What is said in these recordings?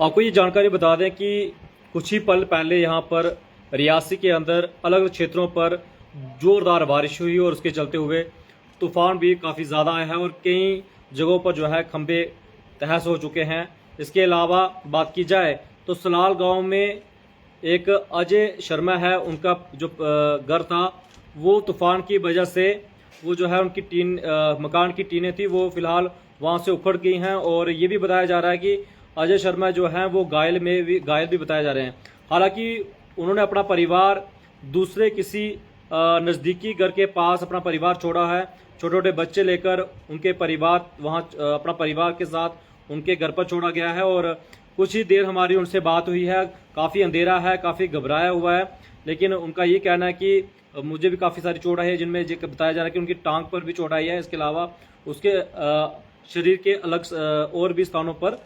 आपको ये जानकारी बता दें कि कुछ ही पल पहले यहाँ पर रियासी के अंदर अलग अलग क्षेत्रों पर जोरदार बारिश हुई और उसके चलते हुए तूफान भी काफ़ी ज़्यादा आया है और कई जगहों पर जो है खंबे तहस हो चुके हैं। इसके अलावा बात की जाए तो सलाल गांव में एक अजय शर्मा है, उनका जो घर था वो तूफान की वजह से वो जो है उनकी मकान की टीनें थी वो फिलहाल वहाँ से उखड़ गई हैं। और ये भी बताया जा रहा है कि अजय शर्मा जो हैं वो घायल भी बताए जा रहे हैं। हालांकि उन्होंने अपना परिवार दूसरे किसी नज़दीकी घर के पास अपना परिवार छोड़ा है। छोटे छोटे बच्चे लेकर उनके परिवार वहाँ अपना परिवार के साथ उनके घर पर छोड़ा गया है। और कुछ ही देर हमारी उनसे बात हुई है। काफ़ी अंधेरा है, काफ़ी घबराया हुआ है, लेकिन उनका ये कहना है कि मुझे भी काफ़ी सारी चोट आई है, जिनमें बताया जा रहा है कि उनकी टांग पर भी चोट आई है। इसके अलावा उसके शरीर के अलग और भी स्थानों पर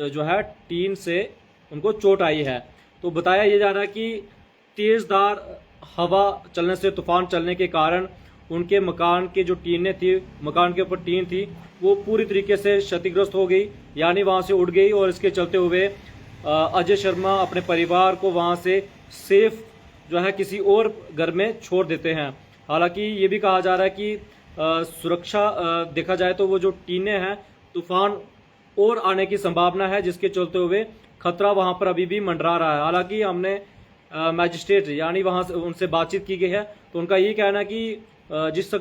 जो है टीन से उनको चोट आई है। तो बताया ये जा रहा है कि तेज़दार हवा चलने से, तूफान चलने के कारण उनके मकान के जो टीनें थी, मकान के ऊपर टीन थी, वो पूरी तरीके से क्षतिग्रस्त हो गई, यानी वहाँ से उड़ गई। और इसके चलते हुए अजय शर्मा अपने परिवार को वहाँ से सेफ जो है किसी और घर में छोड़ देते हैं। हालांकि ये भी कहा जा रहा है कि सुरक्षा देखा जाए तो वो जो टीनें हैं, तूफान और आने की संभावना है, जिसके चलते हुए खतरा वहां पर अभी भी मंडरा रहा है। हालांकि हमने मैजिस्ट्रेट यानी वहां से उनसे बातचीत की गई है, तो उनका ये कहना है कि जिस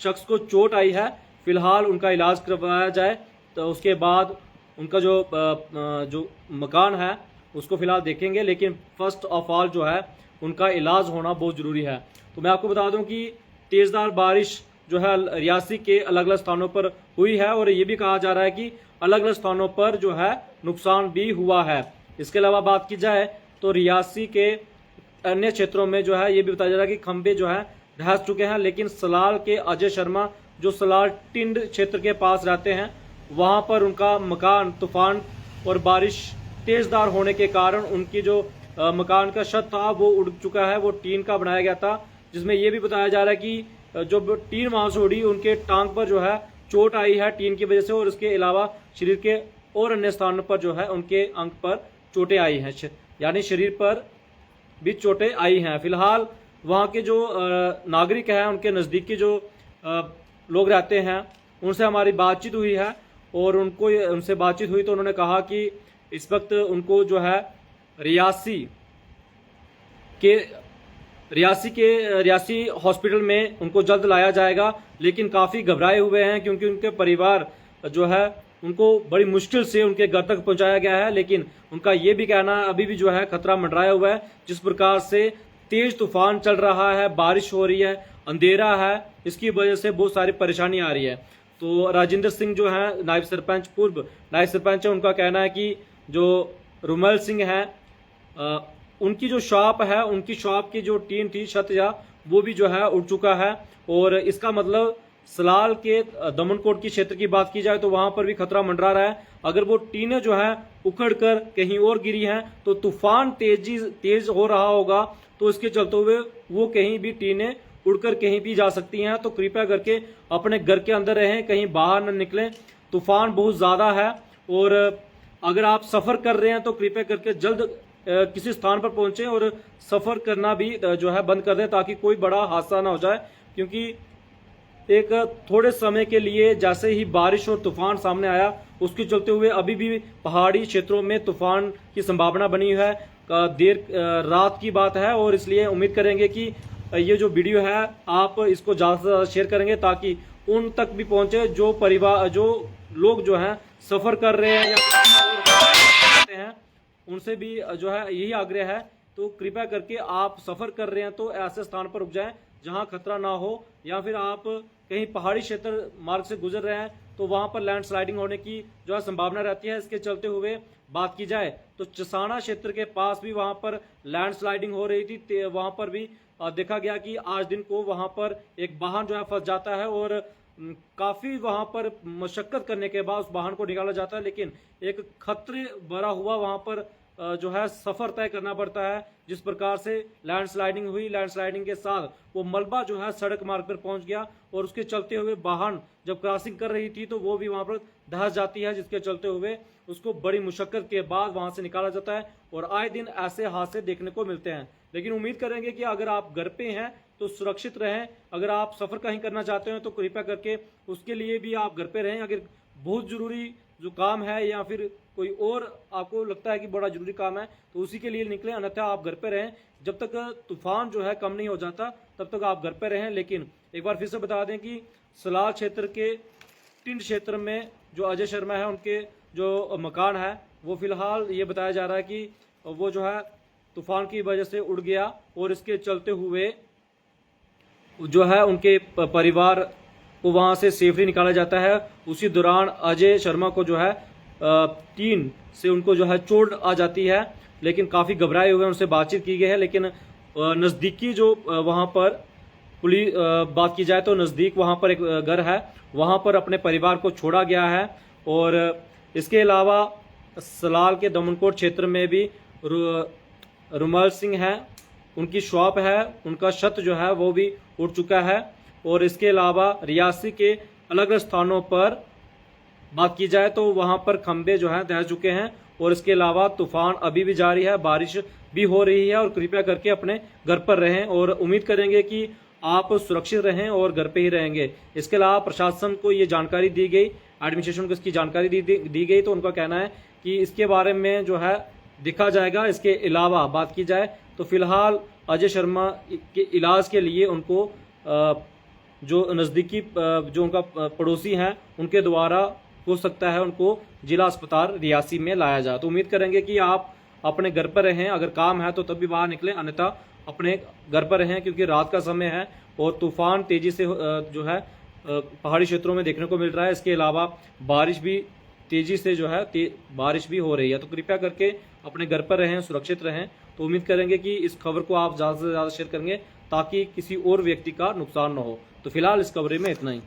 शख्स को चोट आई है फिलहाल उनका इलाज करवाया जाए, तो उसके बाद उनका जो मकान है उसको फिलहाल देखेंगे, लेकिन फर्स्ट ऑफ ऑल जो है उनका इलाज होना बहुत ज़रूरी है। तो मैं आपको बता दूं कि तेज़दार बारिश जो है रियासी के अलग अलग स्थानों पर हुई है और ये भी कहा जा रहा है कि अलग अलग स्थानों पर जो है नुकसान भी हुआ है। इसके अलावा बात की जाए तो रियासी के अन्य क्षेत्रों में जो है ये भी बताया जा रहा है कि खंबे जो है ढह चुके हैं, लेकिन सलाल के अजय शर्मा जो सलाल टिंड क्षेत्र के पास रहते हैं वहां पर उनका मकान तूफान और बारिश तेजदार होने के कारण उनकी जो मकान का छत था वो उड़ चुका है। वो टीन का बनाया गया था, जिसमें ये भी बताया जा रहा है कि जो टीन वहां से उड़ी उनके टांग पर जो है चोट आई है टीन की वजह से, और इसके अलावा शरीर के और अन्य स्थानों पर जो है उनके अंग पर चोटें आई हैं, यानी शरीर पर भी चोटें आई हैं। फिलहाल वहाँ के जो नागरिक हैं, उनके नज़दीकी जो लोग रहते हैं, उनसे हमारी बातचीत हुई है और उनसे बातचीत हुई तो उन्होंने कहा कि इस वक्त उनको जो है रियासी हॉस्पिटल में उनको जल्द लाया जाएगा, लेकिन काफ़ी घबराए हुए हैं क्योंकि उनके परिवार जो है उनको बड़ी मुश्किल से उनके घर तक पहुंचाया गया है। लेकिन उनका ये भी कहना अभी भी जो है खतरा मंडराया हुआ है। जिस प्रकार से तेज तूफान चल रहा है, बारिश हो रही है, अंधेरा है, इसकी वजह से बहुत सारी परेशानी आ रही है। तो राजेंद्र सिंह जो है नायब सरपंच, पूर्व नायब सरपंच है, उनका कहना है कि जो रुमल सिंह है उनकी जो शॉप है, उनकी शॉप की जो टीन थी, छत या वो भी जो है उड़ चुका है। और इसका मतलब सलाल के दमनकोट की क्षेत्र की बात की जाए तो वहां पर भी खतरा मंडरा रहा है। अगर वो टीनें जो है उखड़ कर कहीं और गिरी हैं तो तूफान तेज हो रहा होगा, तो इसके चलते हुए वो कहीं भी टीनें उड़कर कहीं भी जा सकती हैं। तो कृपया करके अपने घर के अंदर रहें, कहीं बाहर न निकलें। तूफान बहुत ज़्यादा है और अगर आप सफ़र कर रहे हैं तो कृपया करके जल्द किसी स्थान पर पहुंचें और सफ़र करना भी जो है बंद कर दें, ताकि कोई बड़ा हादसा ना हो जाए। क्योंकि एक थोड़े समय के लिए जैसे ही बारिश और तूफान सामने आया, उसके चलते हुए अभी भी पहाड़ी क्षेत्रों में तूफान की संभावना बनी है। देर रात की बात है और इसलिए उम्मीद करेंगे कि ये जो वीडियो है आप इसको ज़्यादा से ज़्यादा शेयर करेंगे, ताकि उन तक भी पहुंचे जो लोग जो हैं सफ़र कर रहे हैं या हैं, उनसे भी जो है यही आग्रह है। तो कृपया करके आप सफ़र कर रहे हैं तो ऐसे स्थान पर रुक जाएं जहां खतरा ना हो, या फिर आप कहीं पहाड़ी क्षेत्र मार्ग से गुजर रहे हैं तो वहां पर लैंडस्लाइडिंग होने की जो है संभावना रहती है। इसके चलते हुए बात की जाए तो चसाना क्षेत्र के पास भी वहां पर लैंडस्लाइडिंग हो रही थी। वहां पर भी देखा गया कि आज दिन को वहां पर एक वाहन जो है फंस जाता है और काफ़ी वहां पर मशक्कत करने के बाद उस वाहन को निकाला जाता है, लेकिन एक खतरे भरा हुआ वहां पर जो है सफ़र तय करना पड़ता है। जिस प्रकार से लैंडस्लाइडिंग हुई, लैंडस्लाइडिंग के साथ वो मलबा जो है सड़क मार्ग पर पहुंच गया और उसके चलते हुए वाहन जब क्रॉसिंग कर रही थी तो वो भी वहां पर धंस जाती है, जिसके चलते हुए उसको बड़ी मुशक्कत के बाद वहां से निकाला जाता है और आए दिन ऐसे हादसे देखने को मिलते हैं। लेकिन उम्मीद करेंगे कि अगर आप घर पे हैं तो सुरक्षित रहें। अगर आप सफ़र कहीं करना चाहते हैं तो कृपया करके उसके लिए भी आप घर पे रहें। अगर बहुत ज़रूरी जो काम है या फिर कोई और आपको लगता है कि बड़ा ज़रूरी काम है तो उसी के लिए निकलें, अन्यथा आप घर पे रहें। जब तक तूफान जो है कम नहीं हो जाता तब तक आप घर पे रहें। लेकिन एक बार फिर से बता दें कि सलाल क्षेत्र के टिंड क्षेत्र में जो अजय शर्मा है उनके जो मकान है वो फिलहाल ये बताया जा रहा है कि वो जो है तूफान की वजह से उड़ गया और इसके चलते हुए जो है उनके परिवार को वहां से सेफली निकाला जाता है। उसी दौरान अजय शर्मा को जो है टीन से उनको जो है चोट आ जाती है, लेकिन काफ़ी घबराए हुए उनसे बातचीत की गई है। लेकिन नज़दीकी जो वहां पर पुलिस बात की जाए तो नज़दीक वहां पर एक घर है, वहां पर अपने परिवार को छोड़ा गया है। और इसके अलावा सलाल के दमनकोट क्षेत्र में भी रुमाल सिंह है, उनकी शॉप है, उनका छत जो है वो भी उड़ चुका है। और इसके अलावा रियासी के अलग अलग स्थानों पर बात की जाए तो वहां पर खंबे जो हैं दह चुके हैं। और इसके अलावा तूफान अभी भी जारी है, बारिश भी हो रही है। और कृपया करके अपने घर पर रहें और उम्मीद करेंगे कि आप सुरक्षित रहें और घर पे ही रहेंगे। इसके अलावा प्रशासन को ये जानकारी दी गई, एडमिनिस्ट्रेशन को इसकी जानकारी दी गई, तो उनका कहना है कि इसके बारे में जो है देखा जाएगा। इसके अलावा बात की जाए तो फिलहाल अजय शर्मा के इलाज के लिए उनको जो नज़दीकी जो उनका पड़ोसी हैं उनके द्वारा हो सकता है उनको जिला अस्पताल रियासी में लाया जाए। तो उम्मीद करेंगे कि आप अपने घर पर रहें, अगर काम है तो तब भी बाहर निकलें, अन्यथा अपने घर पर रहें क्योंकि रात का समय है और तूफान तेजी से जो है पहाड़ी क्षेत्रों में देखने को मिल रहा है। इसके अलावा बारिश भी तेजी से जो है बारिश भी हो रही है। तो कृपया करके अपने घर पर रहें, सुरक्षित रहें। तो उम्मीद करेंगे कि इस खबर को आप ज़्यादा से ज़्यादा शेयर करेंगे ताकि किसी और व्यक्ति का नुकसान न हो। तो फिलहाल इस खबरें में इतना ही।